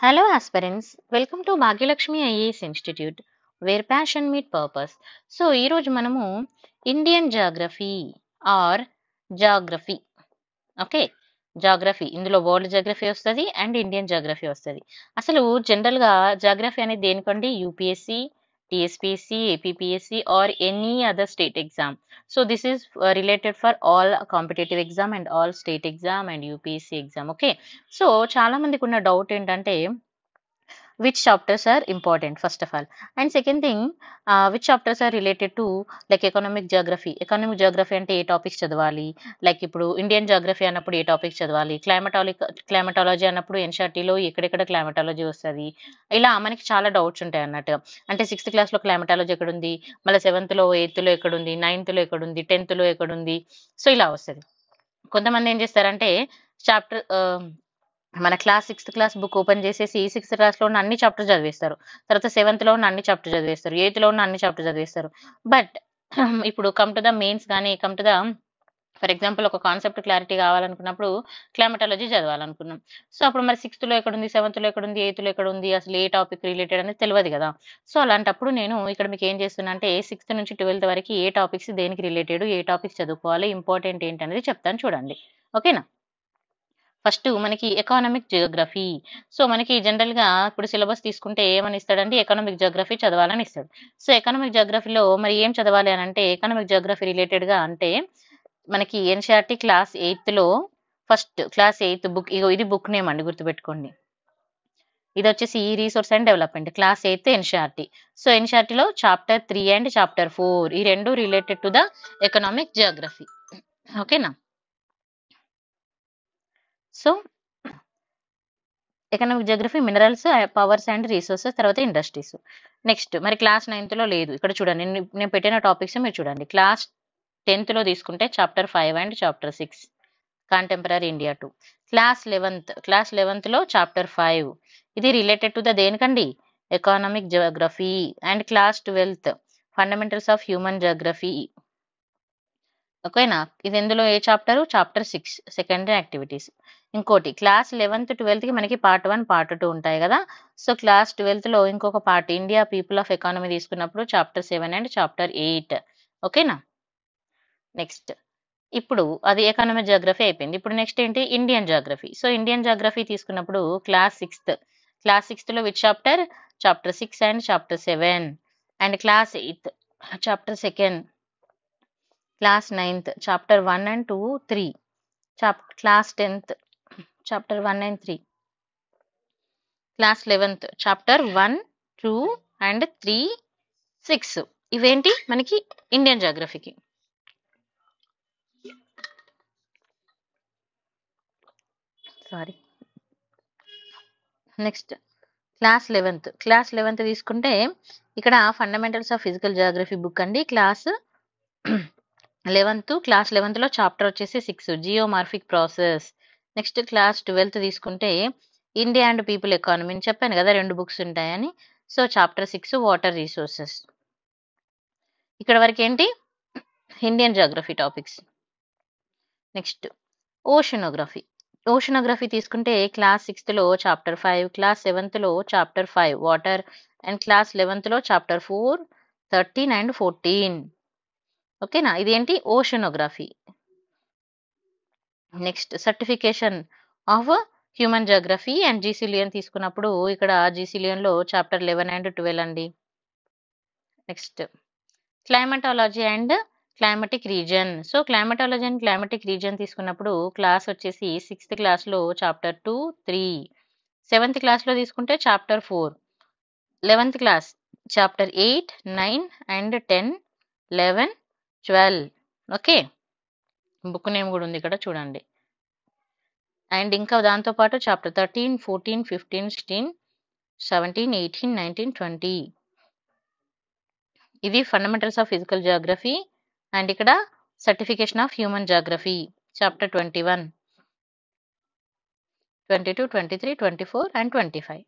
Hello, aspirants. Welcome to Bhagyalakshmi IAS Institute, where passion meet purpose. So ఈరోజు మనము Indian geography or geography okay geography ఇందులో world geography వస్తుంది and Indian geography వస్తుంది. అసలు జనరల్గా geography అనేది దేనికండి? UPSC, TSPSC, APPSC or any other state exam. So this is related for all competitive exam and all state exam and UPSC exam. Okay, so చాలా మందికి ఉన్న doubt ఏంటంటే which chapters are important first of all, and second thing, which chapters are related to like economic geography అంటే ఏ topics చదవాలి, like ఇప్పుడు Indian geography అన్నప్పుడు ఏ topics చదవాలి, climatology అన్నప్పుడు ఎన్షిఆర్టీలో ఎక్కడెక్కడ క్లైమటాలజీ వస్తుంది. ఇలా మనకి చాలా డౌట్స్ ఉంటాయి అన్నట్టు. అంటే సిక్స్త్ క్లాస్లో క్లైమటాలజీ ఎక్కడుంది, మళ్ళీ సెవెంత్లో ఎయిత్లో ఎక్కడుంది, నైన్త్లో ఎక్కడుంది, టెన్త్లో ఎక్కడుంది. సో ఇలా వస్తుంది. కొంతమంది ఏం చేస్తారంటే చాప్టర్ మన సిక్స్త్ క్లాస్ బుక్ ఓపెన్ చేసేసి సిక్స్త్ క్లాస్లో ఉన్న అన్ని చాప్టర్ చదివేస్తారు, తర్వాత సెవెంత్లో ఉన్న అన్ని చాప్టర్ చదివేస్తారు, ఎయిత్లో ఉన్న అన్ని చాప్టర్ చదివేస్తారు. బట్ ఇప్పుడు కమ్ టు ద మెయిన్స్ కానీ come to the for example ఒక కాన్సెప్ట్ క్లారిటీ కావాలనుకున్నప్పుడు క్లైమటాలజీ చదవాలనుకున్నాం. సో అప్పుడు మరి సిక్స్త్లో ఎక్కడుంది, సెవెంత్లో ఎక్కడుంది, ఎయిత్లో ఎక్కడుంది, అసలు ఏ టాపిక్ రిలేటెడ్ అనేది తెలియదు కదా. సో అలాంటప్పుడు నేను ఇక్కడ మీకు ఏం చేస్తున్నా అంటే సిక్స్త్ నుంచి 12th వరకు ఏ టాపిక్స్ దేనికి రిలేటెడ్, ఏ టాపిక్స్ చదువుకోవాలి, ఇంపార్టెంట్ ఏంటి అనేది చెప్తాను చూడండి. ఓకేనా. ఫస్ట్ మనకి ఎకానమిక్ జియోగ్రఫీ. సో మనకి జనరల్ గా ఇప్పుడు సిలబస్ తీసుకుంటే ఏమని ఇస్తాడంటే ఎకనామిక్ జియోగ్రఫీ చదవాలని ఇస్తాడు. సో ఎకనామిక్ జియోగ్రఫీలో మరి ఏం చదవాలి అని అంటే ఎకనామిక్ జియోగ్రఫీ రిలేటెడ్ గా అంటే మనకి ఎన్సీఆర్టీ క్లాస్ 8th లో ఫస్ట్ క్లాస్ 8th బుక్, ఇగో ఇది బుక్ నేమ్ అండి, గుర్తుపెట్టుకోండి. ఇది వచ్చేసి resource and development class 8th NCERT. So ఎన్సీఆర్టీలో చాప్టర్ 3 అండ్ చాప్టర్ 4 ఈ రెండు related to the economic geography. ఓకేనా. So economic geography minerals, powers and resources, తర్వాత ఇండస్ట్రీస్. నెక్స్ట్ మరి క్లాస్ 9th లో లేదు, ఇక్కడ చూడండి నేను పెట్టిన టాపిక్స్ మీరు చూడండి. క్లాస్ 10th లో తీసుకుంటే chapter 5 and chapter 6 contemporary India 2. Class 11th లో చాప్టర్ 5 ఇది రిలేటెడ్ టు ద దేనికండి, economic Geography. And class 12th fundamentals of human Geography. ఓకేనా. ఇది ఎందులో ఏ చాప్టర్, చాప్టర్ 6 సెకండరీ యాక్టివిటీస్. ఇంకోటి క్లాస్ 11th 12th కి మనకి పార్ట్ 1 పార్ట్ 2 ఉంటాయి కదా. సో క్లాస్ 12th లో ఇంకొక part India people of economy తీసుకున్నప్పుడు చాప్టర్ 7 అండ్ చాప్టర్ 8. ఓకేనా. నెక్స్ట్ ఇప్పుడు అది ఎకానమీ జియోగ్రఫీ అయిపోయింది. ఇప్పుడు నెక్స్ట్ ఏంటి, Indian geography. So Indian geography తీసుకున్నప్పుడు క్లాస్ 6th లో which chapter, chapter 6 and chapter 7. And class 8th chapter 2, class 9th chapter 1 and 2, 3. Class 10th chapter 1 and 3. Class 11th chapter 1, 2 and 3, 6. ఇవేంటి మనకి Indian జియోగ్రఫీకి. Sorry. Next class 11th తీసుకుంటే ఇక్కడ fundamentals of physical geography book అండి. Class 11th లో chapter వచ్చేసి 6 geomorphic process. Next class 12th తీసుకుంటే India and people economy అని చెప్పాను కదా, 2 బుక్స్ ఉంటాయని. So chapter 6 water resources. ఇక్కడ వరకు ఏంటి Indian Geography topics. Next oceanography తీసుకుంటే క్లాస్ 6th లో చాప్టర్ 5, క్లాస్ 7th లో chapter 5 water, and class 11th లో చాప్టర్ 4, 13 and 14. ఓకేనా. ఇదేంటి oceanography. Next certification of human geography and GC Leong తీసుకున్నప్పుడు ఇక్కడ జీసీలియన్ లో చాప్టర్ 11 and 12 అండి. Next climatology and climatic region. So climatology and climatic region తీసుకున్నప్పుడు class వచ్చేసి 6th క్లాస్లో చాప్టర్ 2, 3. 7th క్లాస్లో తీసుకుంటే chapter 4. 11th class chapter 8, 9 and 10, 11, 12. Okay, book name కూడా ఉంది ఇక్కడ చూడండి. అండ్ ఇంకా దాంతోపాటు చాప్టర్ 13, 14, 15, 16, 17, 18, 19, 20. ఇది fundamentals of physical geography. And ఇక్కడ certification of human geography chapter 21, 22, 23, 24 and 25.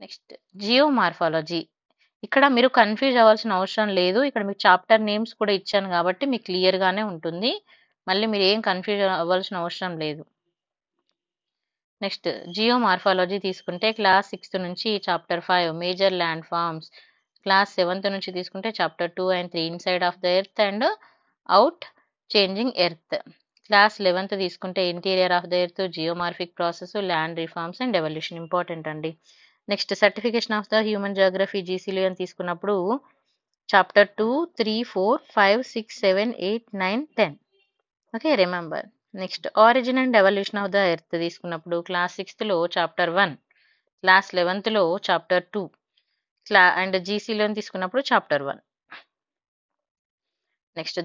Next geomorphology. ఇక్కడ మీరు కన్ఫ్యూజ్ అవ్వాల్సిన అవసరం లేదు, ఇక్కడ మీకు చాప్టర్ నేమ్స్ కూడా ఇచ్చాను కాబట్టి మీకు క్లియర్గానే ఉంటుంది. మళ్ళీ మీరు ఏం కన్ఫ్యూజ్ అవ్వాల్సిన అవసరం లేదు. నెక్స్ట్ జియోమార్ఫాలజీ తీసుకుంటే క్లాస్ 6th నుంచి chapter 5 major landforms, class 7th నుంచి తీసుకుంటే chapter 2 and 3 inside of the earth and out changing earth, class 11th తీసుకుంటే interior of the earth, geomorphic process, land reforms and evolution important అండి. Next certification of the human geography జీసీలో అని తీసుకున్నప్పుడు chapter 2, 3, 4, 5, 6, 7, 8, 9, 10. Okay, remember. Next origin and evolution of the earth తీసుకున్నప్పుడు class 6th chapter 1, class 11th chapter 2, and జీసీలో తీసుకున్నప్పుడు chapter 1. Next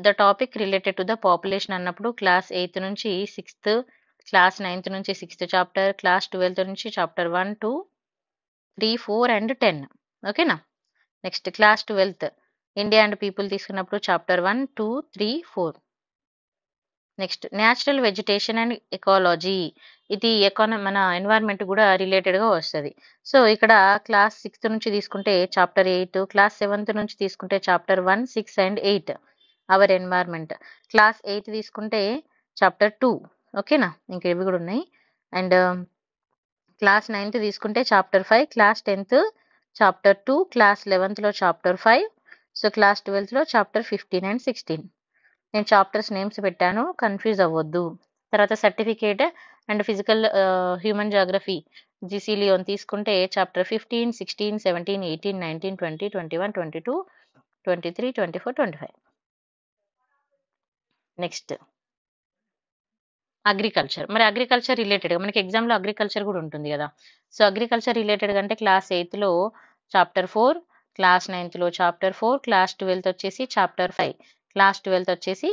the topic related to the population అన్నప్పుడు class 8th నుంచి 6th, class 9th నుంచి 6th chapter, class 12th నుంచి chapter 1, 2, 3, 4 and 10. ఓకేనా. Next class 12th India and people తీసుకున్నప్పుడు chapter 1, 2, 3, 4. Next natural vegetation and ecology, ఇది మన environment కూడా రిలేటెడ్గా వస్తుంది. సో ఇక్కడ క్లాస్ 6th నుంచి తీసుకుంటే చాప్టర్ 8, క్లాస్ 7th నుంచి తీసుకుంటే chapter 1, 6 and 8 our environment, class 8 తీసుకుంటే చాప్టర్ 2. ఓకేనా, ఇంకా ఇవి కూడా ఉన్నాయి. అండ్ క్లాస్ 9th తీసుకుంటే chapter 5, class 10th chapter 2, class 11th chapter 5, so class 12th chapter 15 and 16. నేను చాప్టర్స్ నేమ్స్ పెట్టాను, కన్ఫ్యూజ్ అవ్వద్దు. తర్వాత certificate and physical human geography GC Leong తీసుకుంటే చాప్టర్ 15, 16, 17, 18, 19, 20, 21, 22, 23, 24, 25. Next agriculture. మరి అగ్రికల్చర్ రిలేటెడ్గా మనకి ఎగ్జామ్లో అగ్రికల్చర్ కూడా ఉంటుంది కదా. సో అగ్రికల్చర్ రిలేటెడ్గా అంటే class 8th chapter 4, class 9th chapter 4, class 12th వచ్చేసి చాప్టర్ 5, క్లాస్ 12th వచ్చేసి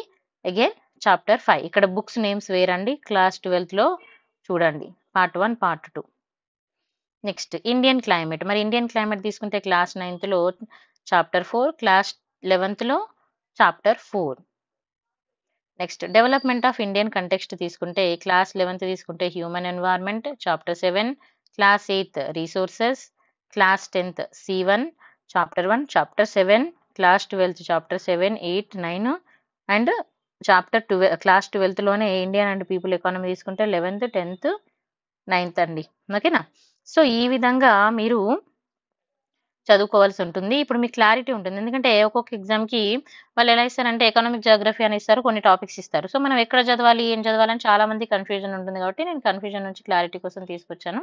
అగైన్ చాప్టర్ 5. ఇక్కడ బుక్స్ నేమ్స్ వేరండి, క్లాస్ 12th చూడండి part 1, part 2. Next Indian climate. మరి ఇండియన్ క్లైమేట్ తీసుకుంటే class 9th chapter 4, class 11th chapter 4. Next development of Indian context తీసుకుంటే class 11th తీసుకుంటే human environment chapter 7, class 8th resources, class 10th C1 chapter 1, chapter 7, class 12th chapter 7, 8, 9 and chapter 12 class 12th Indian and people economy తీసుకుంటే 11th, 10th, 9th అండి. ఓకేనా. So ఈ విధంగా మీరు చదువుకోవాల్సి ఉంటుంది. ఇప్పుడు మీకు క్లారిటీ ఉంటుంది, ఎందుకంటే ఒక్కొక్క ఎగ్జామ్కి వాళ్ళు ఎలా ఇస్తారంటే ఎకనామిక్ జాగ్రఫీ అని ఇస్తారు, కొన్ని టాపిక్స్ ఇస్తారు. సో మనం ఎక్కడ చదవాలి, ఏం చదవాలని చాలా మంది కన్ఫ్యూజన్ ఉంటుంది, కాబట్టి నేను కన్ఫ్యూజన్ నుంచి క్లారిటీ కోసం తీసుకొచ్చాను.